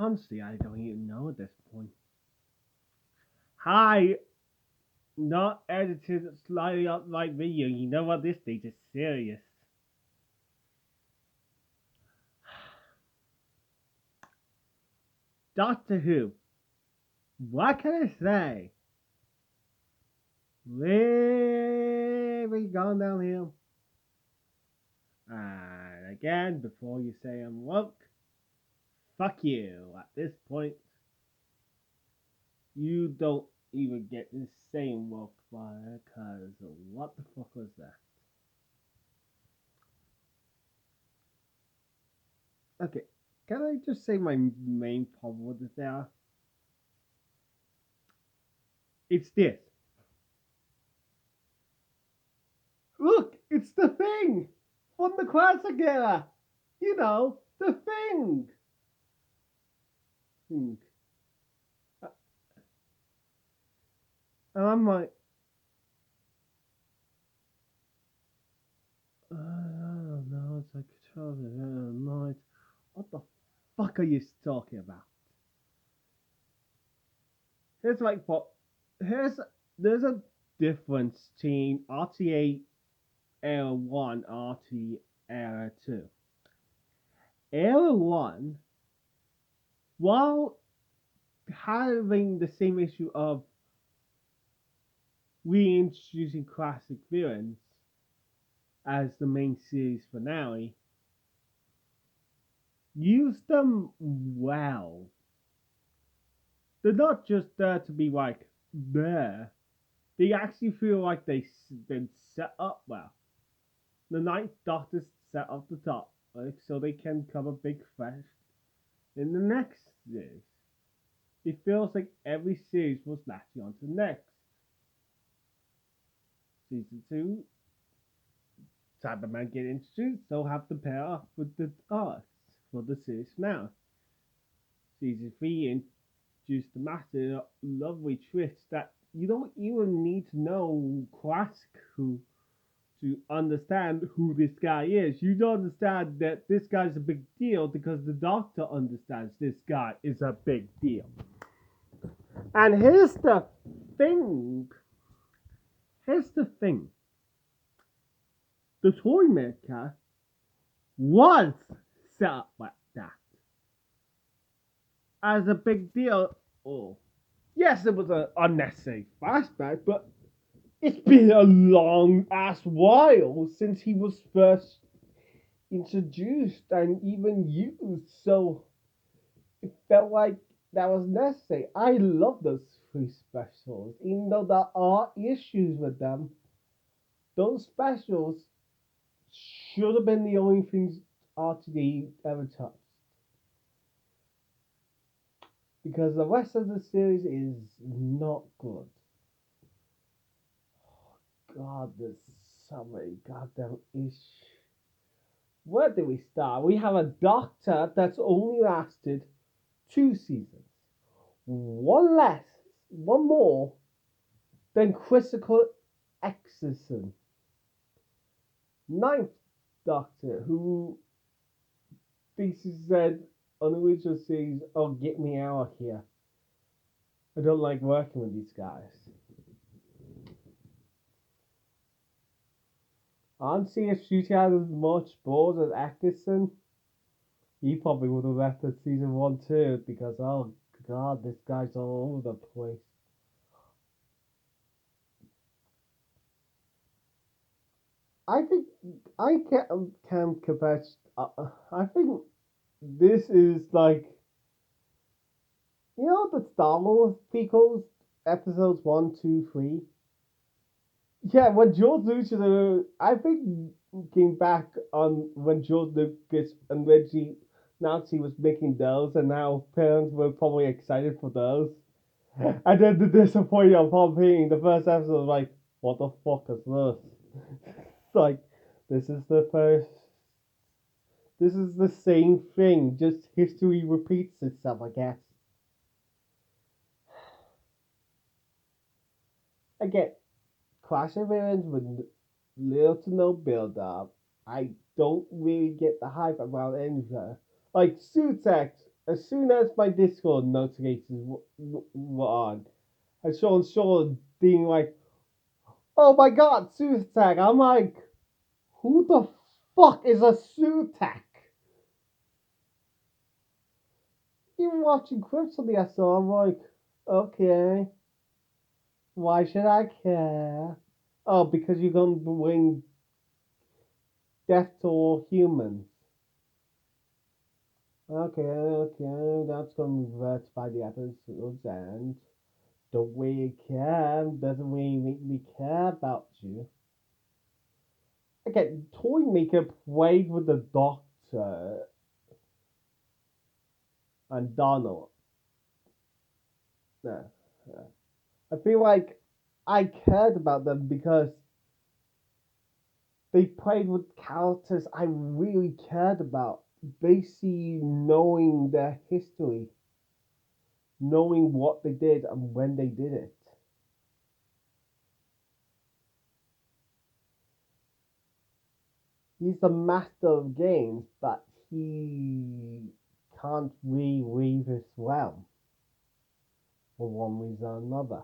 Honestly, I don't even know at this point. Hi, not edited slightly up like video. You know what? This stage is serious. Doctor Who. What can I say? Really gone downhill. And again, before you say I'm woke, fuck you. At this point, you don't even get the same woke fire, cause what the fuck was that? Okay, can I just say my main problem with this now? It's this. Look, it's the thing from the classic era. You know, the thing. Hmm. And I'm like, I don't know. It's like 12 night. What the fuck are you talking about? Here's like what. Here's there's a difference between RTA Era 1, RT Era 2. Era 1, while having the same issue of reintroducing classic villains as the main series finale, use them well. They're not just there to be like there. They actually feel like they've been set up well. The Ninth Doctor's set up the top, like, so they can cover big fresh in the next series. It feels like every series was latching on to the next. Season 2, Cyberman get introduced, so have the pair up with the arcs for the series now. Season 3 introduced the massive lovely twist that you don't even need to know classic who to understand who this guy is. You don't understand that this guy's a big deal because the Doctor understands this guy is a big deal. And here's the thing. Here's the thing. The toy maker was set up like that as a big deal. Oh, yes, it was an unnecessary flashback, but it's been a long ass while since he was first introduced and even used, so it felt like that was necessary. I love those three specials, even though there are issues with them. Those specials should have been the only things RTD ever touched. Because the rest of the series is not good. Oh, God, there's so many goddamn issues. Where do we start? We have a Doctor that's only lasted 2 seasons. One more than Critical Exorcism. Ninth Doctor, who basically said on the original series, "Oh, get me out of here. I don't like working with these guys." I don't see if Shooty had as much balls as Atkinson. He probably would have left at season 1 too, because oh god, this guy's all over the place. I think I can compare. I think this is like, you know, the Star Wars prequels, episodes 1, 2, 3. Yeah, when George Lucas, I think, came back on when George Lucas and Reggie announced he was making those, and now parents were probably excited for those. And then the disappointment of Paul being the first episode was like, what the fuck is this? It's like, this is the first. This is the same thing, just history repeats itself, I guess. Again, Clash of Villains with little to no build up. I don't really get the hype around anything. Like Sutex as soon as my Discord notifications were on, I saw Sean being like, "Oh my God, Sutak!" I'm like, "Who the fuck is a Sutak?" Even watching clips on the SO, I'm like, "Okay, why should I care?" Oh, because you're gonna bring death to all humans. Okay, okay, that's gonna revert by the episode's end. The way you care doesn't really make me care about you. Okay, Toymaker played with the Doctor and Donald. Yeah, yeah. I feel like I cared about them because they played with characters I really cared about. Basically, knowing their history, knowing what they did and when they did it. He's the master of games, but he can't really leave his realm for one reason or another.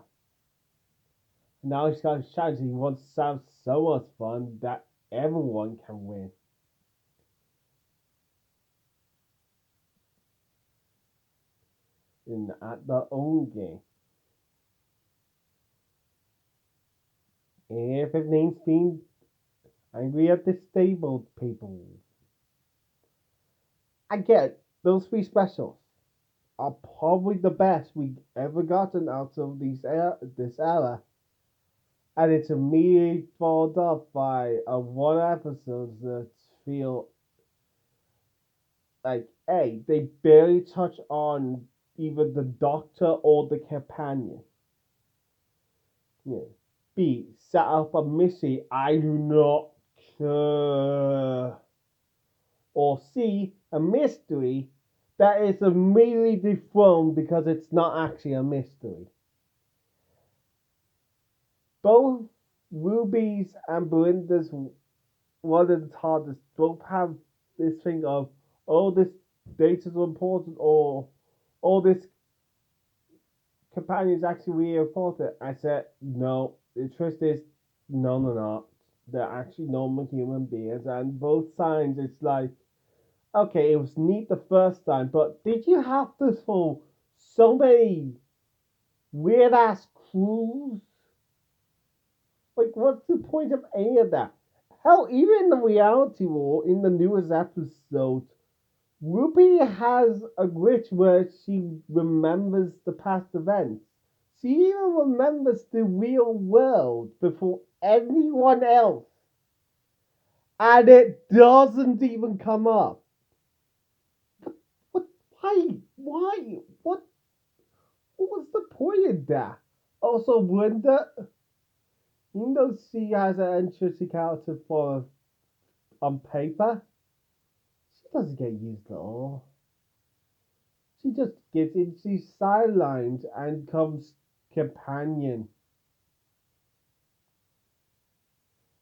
Now he's got a chance. He wants to have so much fun that everyone can win in at their own game. If it means being angry at disabled people, I get those three specials are probably the best we've ever gotten out of this era, and it's immediately followed up by a one episodes that feel like A, they barely touch on either the Doctor or the companion. Yeah. B, set up a mystery I do not care. Or C, a mystery that is immediately dethroned because it's not actually a mystery. Both Ruby's and Belinda's one of the TARDIS both have this thing of, oh, this data is important, or oh, this companion is actually really important. I said, no, the truth is, no, no, no. They're actually normal human beings, and both signs, it's like, okay, it was neat the first time, but did you have to throw so many weird ass clues? Like, what's the point of any of that? Hell, even in the reality war, in the newest episode, Ruby has a glitch where she remembers the past events. She even remembers the real world before anyone else. And it doesn't even come up. What? Why? Why? What was the point of that? Also, Linda, even though she has an interesting character for on paper, she doesn't get used at all. She just gets into sidelines and comes companion.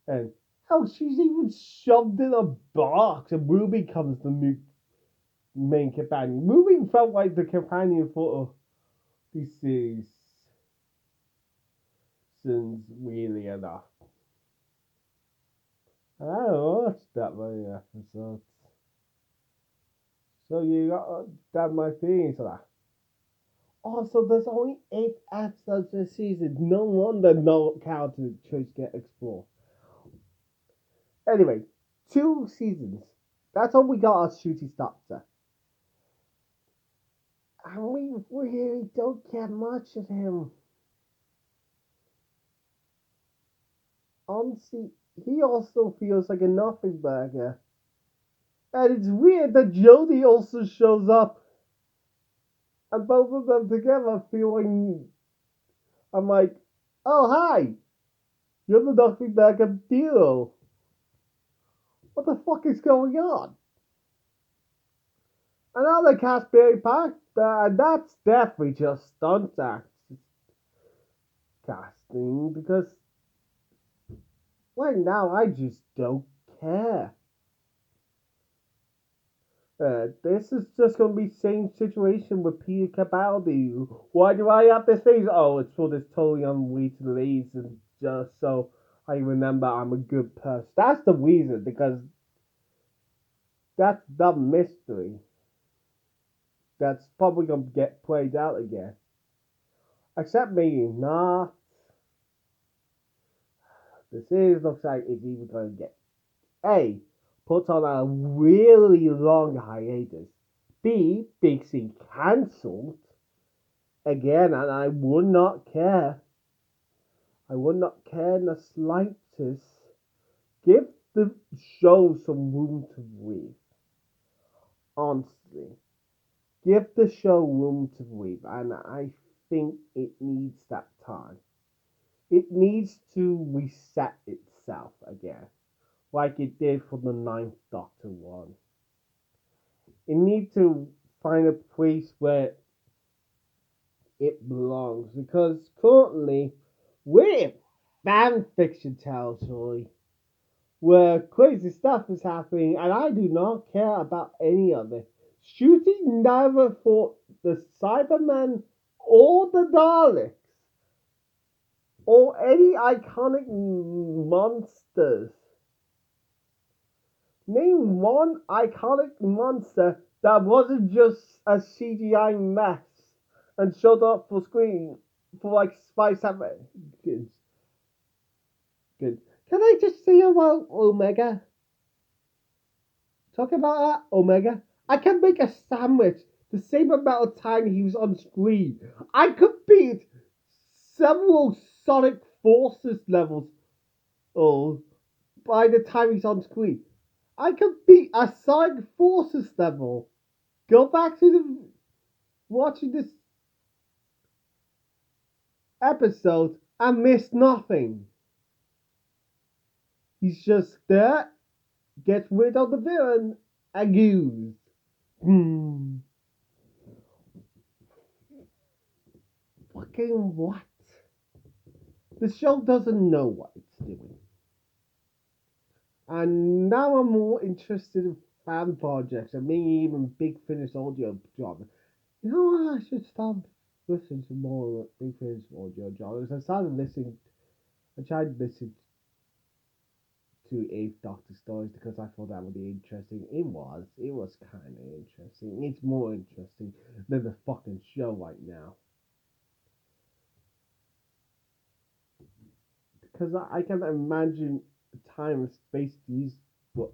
And hell, she's even shoved in a box, and Ruby comes the new main companion. Ruby felt like the companion for these seasons, really enough. I don't watch that many episodes. So you got that my feelings for that. Also, there's only 8 episodes this season. No wonder no character choice get explored. Anyway, 2 seasons. That's all we got as Shooty Doctor. And we really don't get much of him. Honestly, he also feels like a nothing burger. And it's weird that Jodie also shows up. And both of them together feeling. I'm like, oh, hi! You're the nothing burger deal. What the fuck is going on? Another Casberry Park, and that's definitely just stunt act casting because right now I just don't care. This is just gonna be same situation with Peter Capaldi. Why do I have this face? Oh, it's for this totally unrelated reason, just so I remember I'm a good person. That's the reason, because that's the mystery that's probably gonna get played out again. Except maybe not. The series looks like it's even gonna get A, put on a really long hiatus. B, basically cancelled again, and I would not care. I would not care in the slightest. Give the show some room to breathe. Honestly, give the show room to breathe, and I think it needs that time. It needs to reset itself again, like it did for the Ninth Doctor one. It needs to find a place where it belongs, because currently we're in fan fiction territory where crazy stuff is happening, and I do not care about any of it. Shooting never fought the Cybermen or the Daleks or any iconic monsters. Name one iconic monster that wasn't just a CGI mess and showed up for screen for like 5 seconds. Good. Good. Can I just say about Omega? Talking about that, Omega, I can make a sandwich the same amount of time he was on screen. I could beat several Sonic Forces levels oh, by the time he's on screen. I could beat a Sonic Forces level. Go back to the watching this episode and miss nothing. He's just there, gets rid of the villain, and goes. Hmm. Fucking what? The show doesn't know what it's doing. And now I'm more interested in fan projects and maybe even Big Finish audio dramas. You know what? I should start listening to more Big Finish audio dramas. I tried listening to Eighth Doctor stories because I thought that would be interesting. It was kind of interesting. It's more interesting than the fucking show right now. Because I can imagine time and space these what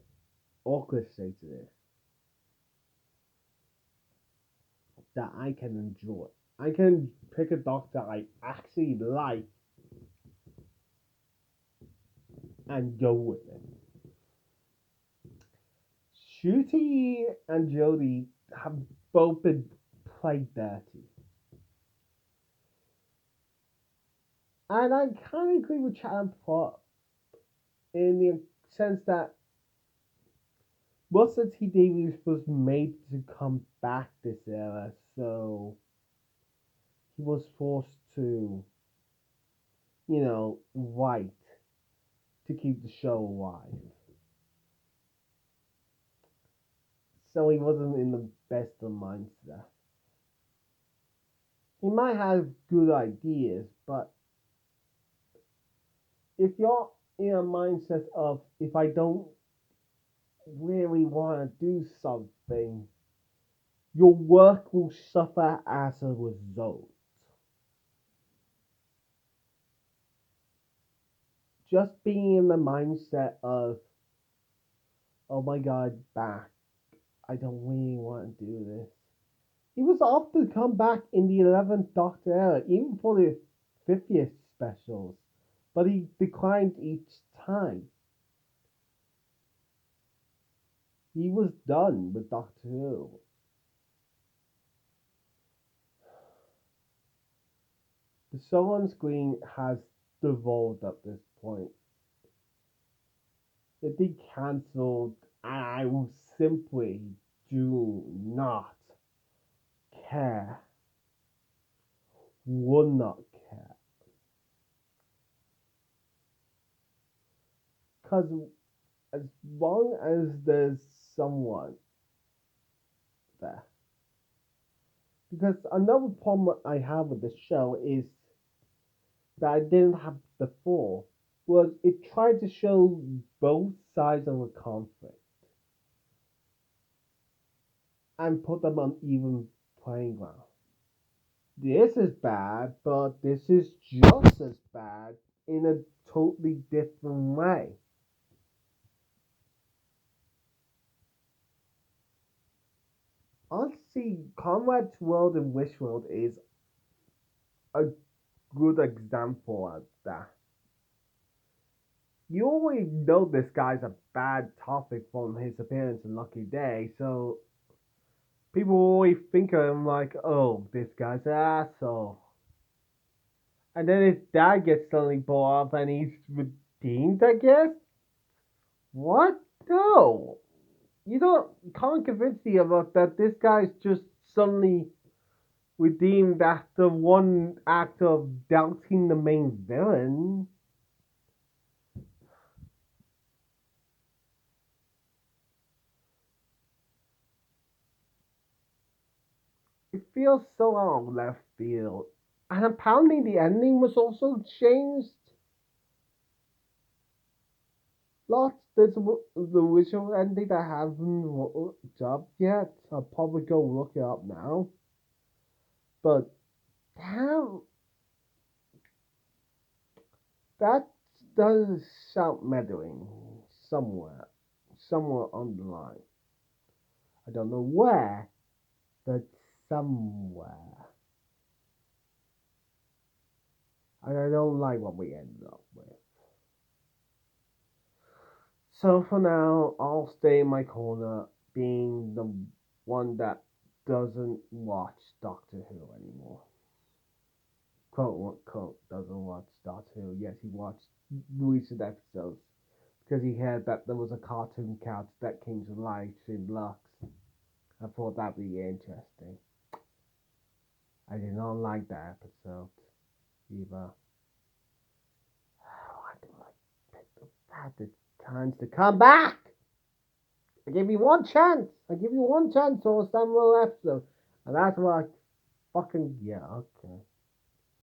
orchestrated it that I can enjoy. I can pick a doctor I actually like and go with it. Shooty and Jodie have both been played dirty. And I kind of agree with Chatham Pot in the sense that Russell T Davies was made to come back this era, so he was forced to, write to keep the show alive. So he wasn't in the best of mindset. He might have good ideas, but if you're in a mindset of if I don't really want to do something, your work will suffer as a result. Just being in the mindset of, oh my god, back, I don't really want to do this. He was often come back in the 11th Doctor era, even for the 50th specials, but he declined each time. He was done with Doctor Who. The show on screen has devolved at this point. It be cancelled, and I will simply do not care. Would not care. Because as long as there's someone there. Because another problem I have with the show is that I didn't have before was it tried to show both sides of a conflict and put them on even playing ground. This is bad, but this is just as bad in a totally different way. Honestly, Conrad's World and Wish World is a good example of that. You already know this guy's a bad topic from his appearance in Lucky Day, so people always think of him like, oh, this guy's an asshole. And then his dad gets suddenly brought up and he's redeemed, I guess? What? No. You don't can't convince me about that this guy's just suddenly redeemed after one act of doubting the main villain. It feels so out of left field. And apparently the ending was also changed. Lots. There's the original ending that hasn't looked up yet. I'll probably go look it up now. But damn, that does sound meddling somewhere. Somewhere on the line. I don't know where, but somewhere. And I don't like what we ended up with. So for now, I'll stay in my corner, being the one that doesn't watch Doctor Who anymore. Quote unquote, doesn't watch Doctor Who. Yes, he watched recent episodes because he heard that there was a cartoon couch that came to life in Lux. I thought that'd be interesting. I did not like that episode either. Why do I pick the bad times to come back? I give you one chance. I give you one chance to understand one episode. And that's what I fucking, yeah, okay.